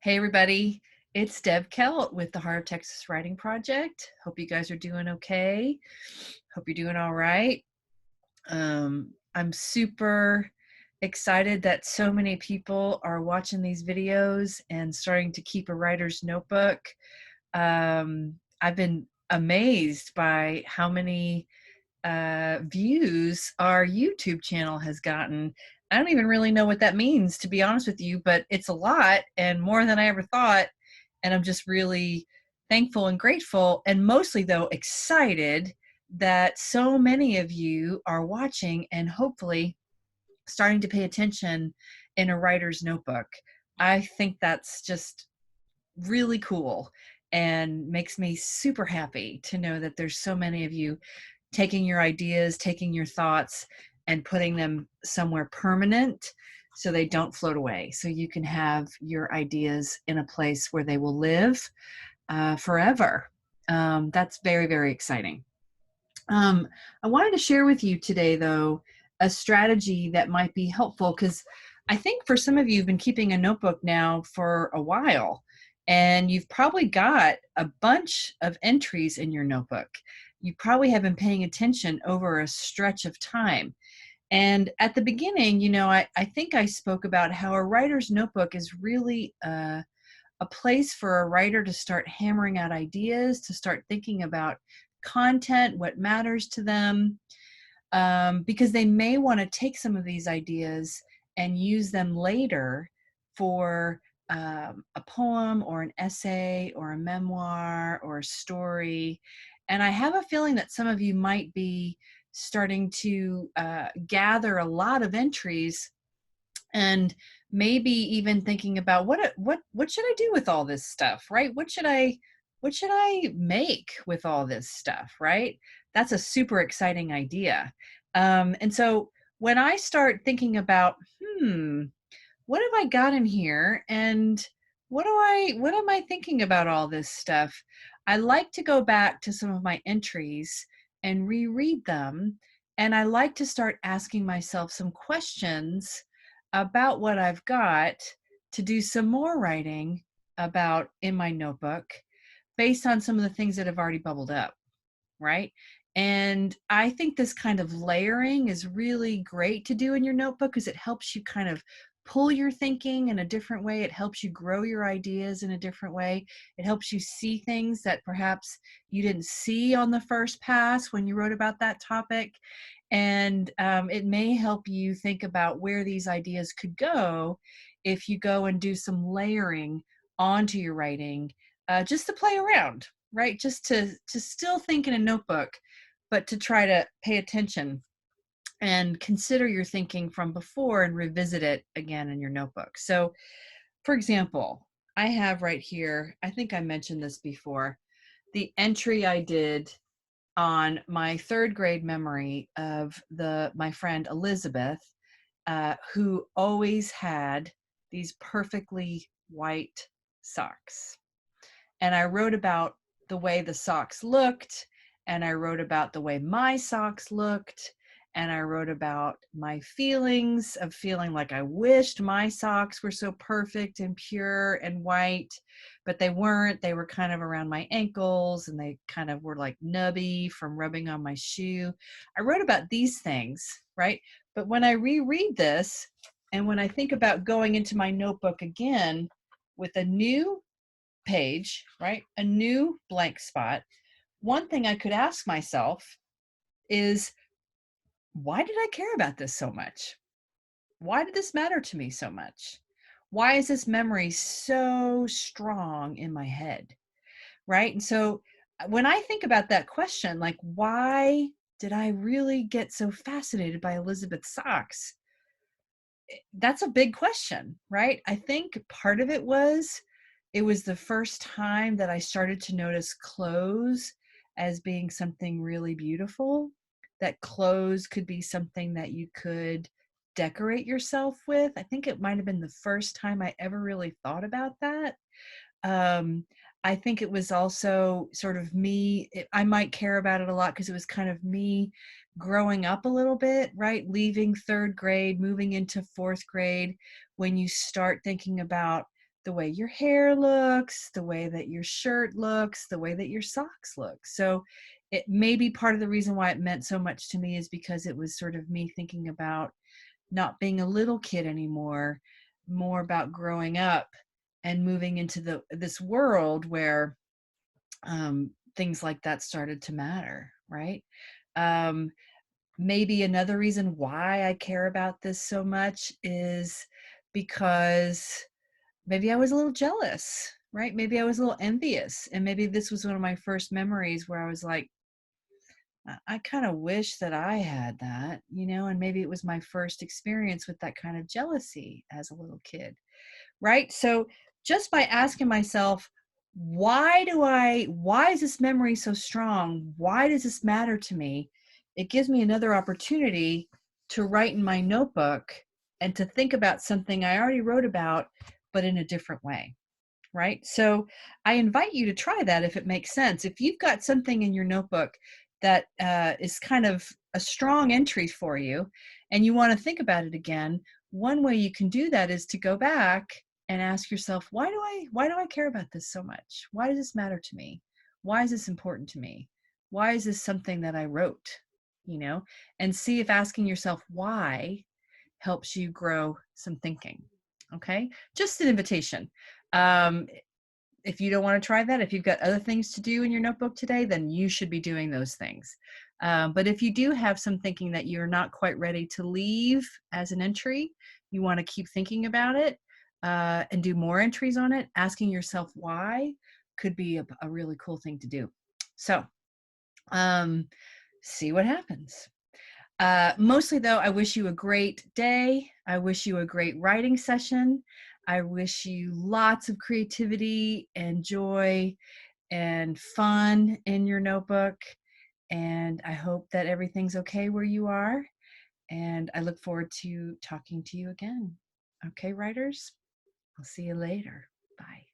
Hey everybody, it's Deb Kelt with the Heart of Texas Writing Project. Hope you guys are doing okay. Hope you're doing all right. I'm super excited that so many people are watching these videos and starting to keep a writer's notebook. I've been amazed by how many views our YouTube channel has gotten. I don't even really know what that means, to be honest with you, but it's a lot and more than I ever thought. And I'm just really thankful and grateful, and mostly, though, excited that so many of you are watching and hopefully starting to pay attention in a writer's notebook. I think that's just really cool and makes me super happy to know that there's so many of you taking your ideas, taking your thoughts, and putting them somewhere permanent so they don't float away. So you can have your ideas in a place where they will live forever. That's very, very exciting. I wanted to share with you today, though, a strategy that might be helpful because I think for some of you, you've been keeping a notebook now for a while, and you've probably got a bunch of entries in your notebook. You probably have been paying attention over a stretch of time. And at the beginning, I think I spoke about how a writer's notebook is really a place for a writer to start hammering out ideas, to start thinking about content, what matters to them, because they may want to take some of these ideas and use them later for a poem or an essay or a memoir or a story. And I have a feeling that some of you might be starting to gather a lot of entries and maybe even thinking about what should I do with all this stuff, right? What should I make with all this stuff, right? That's a super exciting idea. And so when I start thinking about, what have I got in here, and what am I thinking about all this stuff? I like to go back to some of my entries and reread them, and I like to start asking myself some questions about what I've got to do some more writing about in my notebook based on some of the things that have already bubbled up, right? And I think this kind of layering is really great to do in your notebook because it helps you kind of pull your thinking in a different way. It helps you grow your ideas in a different way. It helps you see things that perhaps you didn't see on the first pass when you wrote about that topic. And it may help you think about where these ideas could go if you go and do some layering onto your writing, just to play around, right? Just to still think in a notebook, but to try to pay attention and consider your thinking from before and revisit it again in your notebook. So, for example, I have right here, I think I mentioned this before, the entry I did on my third grade memory of my friend Elizabeth, who always had these perfectly white socks. And I wrote about the way the socks looked, and I wrote about the way my socks looked, and I wrote about my feelings of feeling like I wished my socks were so perfect and pure and white, but they weren't. They were kind of around my ankles, and they kind of were like nubby from rubbing on my shoe. I wrote about these things, right? But when I reread this, and when I think about going into my notebook again with a new page, right? A new blank spot. One thing I could ask myself is, why did I care about this so much? Why did this matter to me so much? Why is this memory so strong in my head? Right? And so when I think about that question, like, why did I really get so fascinated by Elizabeth Socks? That's a big question, right? I think part of it was the first time that I started to notice clothes as being something really beautiful, that clothes could be something that you could decorate yourself with. I think it might have been the first time I ever really thought about that. Um, I think it was also sort of me, I might care about it a lot because it was kind of me growing up a little bit, right? Leaving third grade, moving into fourth grade, when you start thinking about the way your hair looks, the way that your shirt looks, the way that your socks look. So it may be part of the reason why it meant so much to me is because it was sort of me thinking about not being a little kid anymore, more about growing up and moving into this world where things like that started to matter, right? Um, Maybe another reason why I care about this so much is because maybe I was a little jealous, right? Maybe I was a little envious. And maybe this was one of my first memories where I was like, I kind of wish that I had that, and maybe it was my first experience with that kind of jealousy as a little kid, right? So just by asking myself, why is this memory so strong? Why does this matter to me? It gives me another opportunity to write in my notebook and to think about something I already wrote about, but in a different way, right? So I invite you to try that if it makes sense. If you've got something in your notebook that is kind of a strong entry for you and you want to think about it again, one way you can do that is to go back and ask yourself, why do I care about this so much? Why does this matter to me? Why is this important to me? Why is this something that I wrote? And see if asking yourself why helps you grow some thinking. Okay, just an invitation. um, if you don't want to try that, if you've got other things to do in your notebook today, then you should be doing those things. But if you do have some thinking that you're not quite ready to leave as an entry, you want to keep thinking about it and do more entries on it, asking yourself why could be a really cool thing to do. So um, see what happens. Mostly, though, I wish you a great day. I wish you a great writing session. I wish you lots of creativity and joy and fun in your notebook. And I hope that everything's okay where you are. And I look forward to talking to you again. Okay, writers? I'll see you later. Bye.